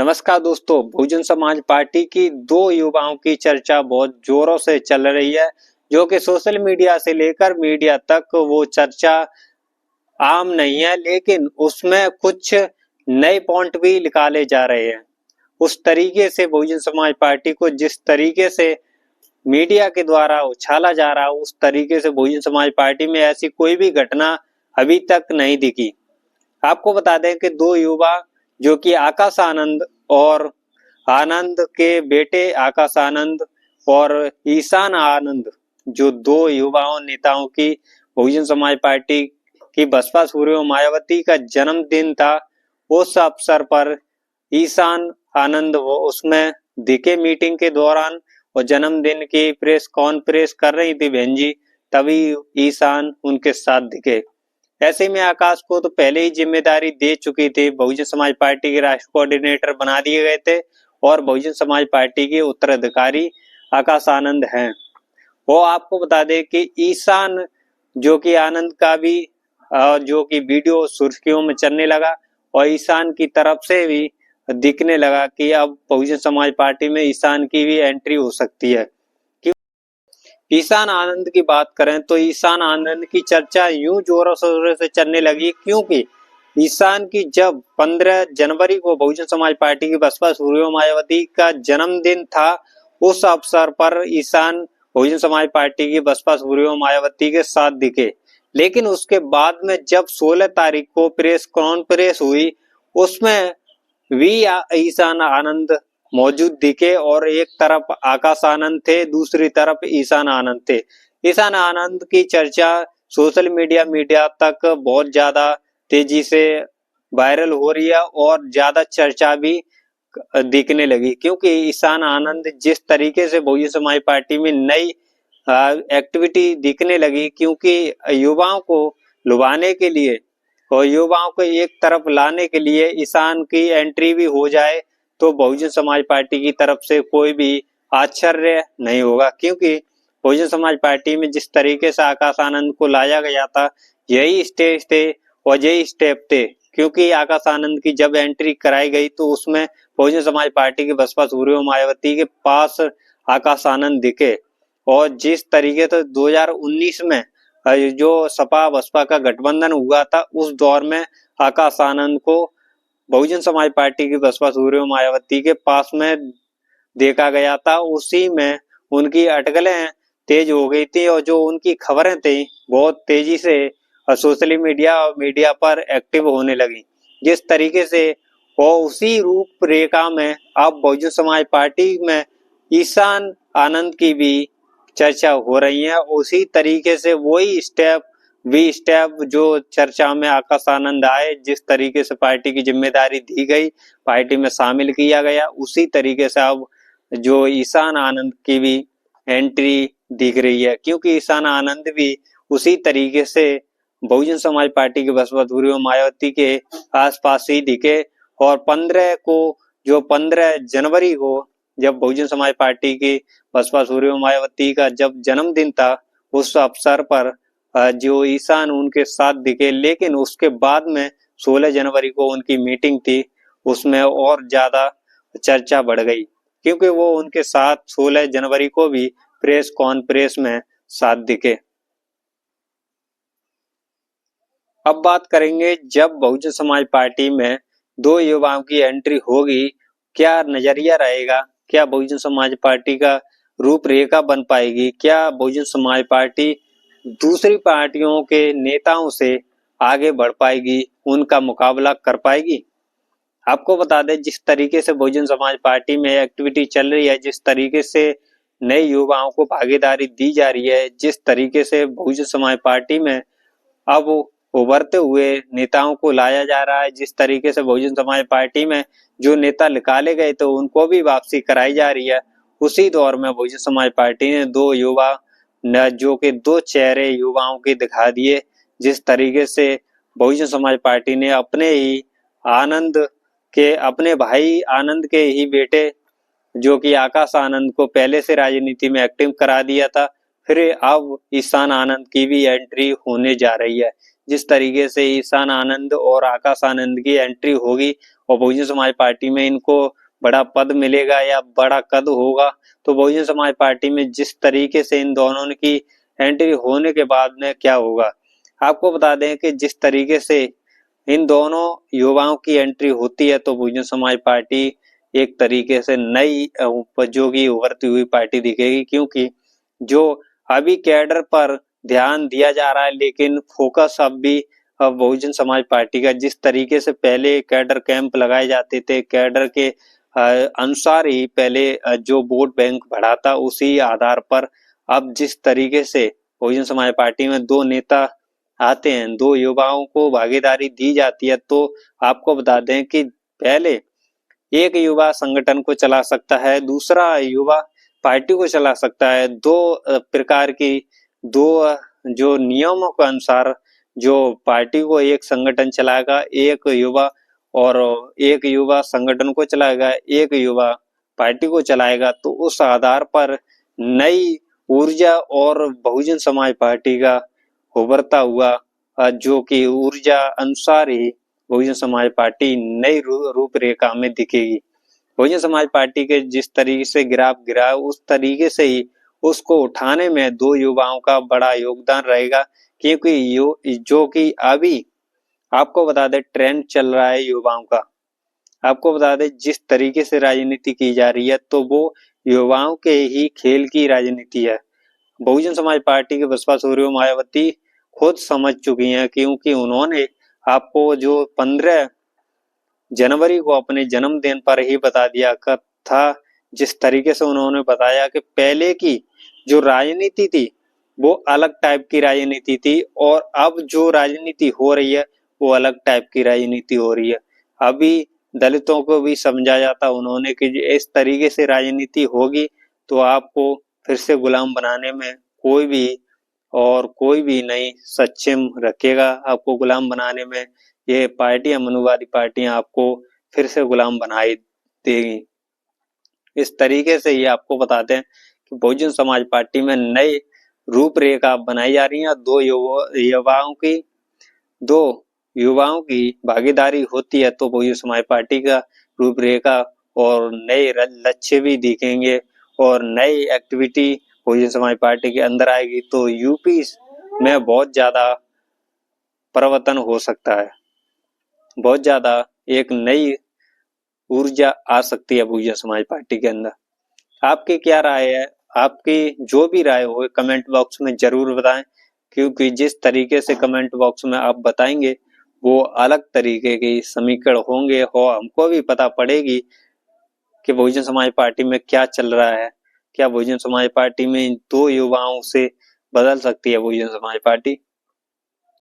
नमस्कार दोस्तों, बहुजन समाज पार्टी की दो युवाओं की चर्चा बहुत जोरों से चल रही है, जो कि सोशल मीडिया से लेकर मीडिया तक वो चर्चा आम नहीं है, लेकिन उसमें कुछ नए पॉइंट भी निकाले जा रहे हैं। उस तरीके से बहुजन समाज पार्टी को जिस तरीके से मीडिया के द्वारा उछाला जा रहा है, उस तरीके से बहुजन समाज पार्टी में ऐसी कोई भी घटना अभी तक नहीं दिखी। आपको बता दें कि दो युवा जो कि आकाश आनंद और आनंद के बेटे आकाश आनंद और ईशान आनंद, जो दो युवाओं नेताओं की बहुजन समाज पार्टी की बसपा सुप्रीमो मायावती का जन्मदिन था। उस अवसर पर ईशान आनंद वो उसमें दिखे मीटिंग के दौरान और जन्मदिन की प्रेस कॉन्फ्रेंस कर रही थी बहन जी, तभी ईशान उनके साथ दिखे। ऐसे में आकाश को तो पहले ही जिम्मेदारी दे चुकी थी, बहुजन समाज पार्टी के राष्ट्रीय कोऑर्डिनेटर बना दिए गए थे और बहुजन समाज पार्टी के उत्तराधिकारी आकाश आनंद हैं। वो आपको बता दें कि ईशान जो कि आनंद का भी जो कि वीडियो सुर्खियों में चलने लगा और ईशान की तरफ से भी दिखने लगा कि अब बहुजन समाज पार्टी में ईशान की भी एंट्री हो सकती है। ईशान आनंद की बात करें तो ईशान आनंद की चर्चा यूं जोरों शोरों से चलने लगी क्योंकि ईशान की जब 15 जनवरी को बहुजन समाज पार्टी की बसपा सुप्रीमो मायावती का जन्मदिन था, उस अवसर पर ईशान बहुजन समाज पार्टी की बसपा सुप्रीमो मायावती के साथ दिखे। लेकिन उसके बाद में जब 16 तारीख को प्रेस कॉन्फ्रेंस हुई, उसमें भी ईशान आनंद मौजूद दिखे और एक तरफ आकाश आनंद थे, दूसरी तरफ ईशान आनंद थे। ईशान आनंद की चर्चा सोशल मीडिया तक बहुत ज्यादा तेजी से वायरल हो रही है और ज्यादा चर्चा भी दिखने लगी, क्योंकि ईशान आनंद जिस तरीके से बहुजन समाज पार्टी में नई एक्टिविटी दिखने लगी, क्योंकि युवाओं को लुभाने के लिए और युवाओं को एक तरफ लाने के लिए ईशान की एंट्री भी हो जाए तो बहुजन समाज पार्टी की तरफ से कोई भी आश्चर्य नहीं होगा, क्योंकि बहुजन समाज पार्टी में जिस तरीके से आकाश आनंद को लाया गया था, यही स्टेज थे और यही स्टेप थे। क्योंकि आकाश आनंद की जब एंट्री कराई गई तो उसमें बहुजन समाज पार्टी के बसपा सुप्रीमो मायावती के पास आकाश आनंद दिखे और जिस तरीके से 2019 में जो सपा बसपा का गठबंधन हुआ था, उस दौर में आकाश आनंद को बहुजन समाज पार्टी की बसपा सुप्रीमो मायावती के पास में देखा गया था। उसी में उनकी अटकलें तेज हो गई थी और जो उनकी खबरें थी बहुत तेजी से सोशल मीडिया पर एक्टिव होने लगी। जिस तरीके से वो उसी रूपरेखा में अब बहुजन समाज पार्टी में ईशान आनंद की भी चर्चा हो रही है। उसी तरीके से वही स्टेप जो चर्चा में आकाश आनंद आए, जिस तरीके से पार्टी की जिम्मेदारी दी गई, पार्टी में शामिल किया गया, उसी तरीके से अब जो ईशान आनंद की भी एंट्री दिख रही है, क्योंकि ईशान आनंद भी उसी तरीके से बहुजन समाज पार्टी के बसपा सुप्रीमो मायावती के आसपास ही दिखे और 15 जनवरी को जब बहुजन समाज पार्टी की बसपा सुप्रीमो मायावती का जब जन्मदिन था, उस अवसर पर जो ईशान उनके साथ दिखे। लेकिन उसके बाद में 16 जनवरी को उनकी मीटिंग थी, उसमें और ज्यादा चर्चा बढ़ गई, क्योंकि वो उनके साथ 16 जनवरी को भी प्रेस कॉन्फ्रेंस में साथ दिखे। अब बात करेंगे, जब बहुजन समाज पार्टी में दो युवाओं की एंट्री होगी, क्या नजरिया रहेगा, क्या बहुजन समाज पार्टी का रूपरेखा बन पाएगी, क्या बहुजन समाज पार्टी दूसरी पार्टियों के नेताओं से आगे बढ़ पाएगी, उनका मुकाबला कर पाएगी। आपको बता दें, जिस तरीके से बहुजन समाज पार्टी में एक्टिविटी चल रही है, जिस तरीके से नए युवाओं को भागीदारी दी जा रही है, जिस तरीके से बहुजन समाज पार्टी में अब उभरते हुए नेताओं को लाया जा रहा है, जिस तरीके से बहुजन समाज पार्टी में जो नेता निकाले गए तो उनको भी वापसी कराई जा रही है, उसी दौर में बहुजन समाज पार्टी ने दो युवा जो कि दो चेहरे युवाओं के दिखा दिए। जिस तरीके से बहुजन समाज पार्टी ने अपने भाई आनंद के ही बेटे जो कि आकाश आनंद को पहले से राजनीति में एक्टिव करा दिया था, फिर अब ईशान आनंद की भी एंट्री होने जा रही है। जिस तरीके से ईशान आनंद और आकाश आनंद की एंट्री होगी और बहुजन समाज पार्टी में इनको बड़ा पद मिलेगा या बड़ा कद होगा। तो बहुजन समाज पार्टी में जिस तरीके से इन दोनों की एंट्री होने के बाद में क्या होगा, आपको बता दें कि जिस तरीके से इन दोनों युवाओं की एंट्री होती है तो बहुजन समाज पार्टी एक तरीके से नई उपजों की उभरती हुई पार्टी दिखेगी, क्योंकि जो अभी कैडर पर ध्यान दिया जा रहा है लेकिन फोकस अब बहुजन समाज पार्टी का, जिस तरीके से पहले कैडर कैंप लगाए जाते थे, कैडर के अनुसार ही पहले जो वोट बैंक बढ़ा था उसी आधार पर अब जिस तरीके से बहुजन समाज पार्टी में दो नेता आते हैं, दो युवाओं को भागीदारी दी जाती है, तो आपको बता दें कि पहले एक युवा संगठन को चला सकता है, दूसरा युवा पार्टी को चला सकता है। दो प्रकार की दो जो नियमों के अनुसार जो पार्टी को एक संगठन चलाएगा, एक युवा, और एक युवा संगठन को चलाएगा, एक युवा पार्टी को चलाएगा। तो उस आधार पर नई ऊर्जा और बहुजन समाज पार्टी का उभरता हुआ जो कि ऊर्जा अनुसार ही बहुजन समाज पार्टी नई रूपरेखा में दिखेगी। बहुजन समाज पार्टी के जिस तरीके से ग्राफ गिरा है उस तरीके से ही उसको उठाने में दो युवाओं का बड़ा योगदान रहेगा, क्योंकि जो कि अभी आपको बता दें ट्रेंड चल रहा है युवाओं का। आपको बता दें जिस तरीके से राजनीति की जा रही है तो वो युवाओं के ही खेल की राजनीति है। बहुजन समाज पार्टी के बसपा सुप्रीमो मायावती खुद समझ चुकी हैं, क्योंकि उन्होंने आपको जो 15 जनवरी को अपने जन्मदिन पर ही बता दिया था, जिस तरीके से उन्होंने बताया कि पहले की जो राजनीति थी वो अलग टाइप की राजनीति थी और अब जो राजनीति हो रही है वो अलग टाइप की राजनीति हो रही है। अभी दलितों को भी समझा जाता उन्होंने कि इस तरीके से राजनीति होगी तो आपको फिर से गुलाम बनाने में कोई भी नहीं सक्षम रखेगा। आपको गुलाम बनाने में ये पार्टियां, मनुवादी पार्टियां आपको फिर से गुलाम बनाई देगी। इस तरीके से ये आपको बताते हैं कि बहुजन समाज पार्टी में नई रूपरेखा बनाई जा रही है। दो युवाओं की भागीदारी होती है तो बहुजन समाज पार्टी का रूपरेखा और नए लक्ष्य भी दिखेंगे और नई एक्टिविटी बहुजन समाज पार्टी के अंदर आएगी, तो यूपी में बहुत ज्यादा परिवर्तन हो सकता है, बहुत ज्यादा एक नई ऊर्जा आ सकती है बहुजन समाज पार्टी के अंदर। आपकी क्या राय है? आपकी जो भी राय हो कमेंट बॉक्स में जरूर बताएं, क्योंकि जिस तरीके से कमेंट बॉक्स में आप बताएंगे वो अलग तरीके के समीकरण होंगे और हमको भी पता पड़ेगी कि बहुजन समाज पार्टी में क्या चल रहा है। क्या बहुजन समाज पार्टी में इन दो युवाओं से बदल सकती है बहुजन समाज पार्टी?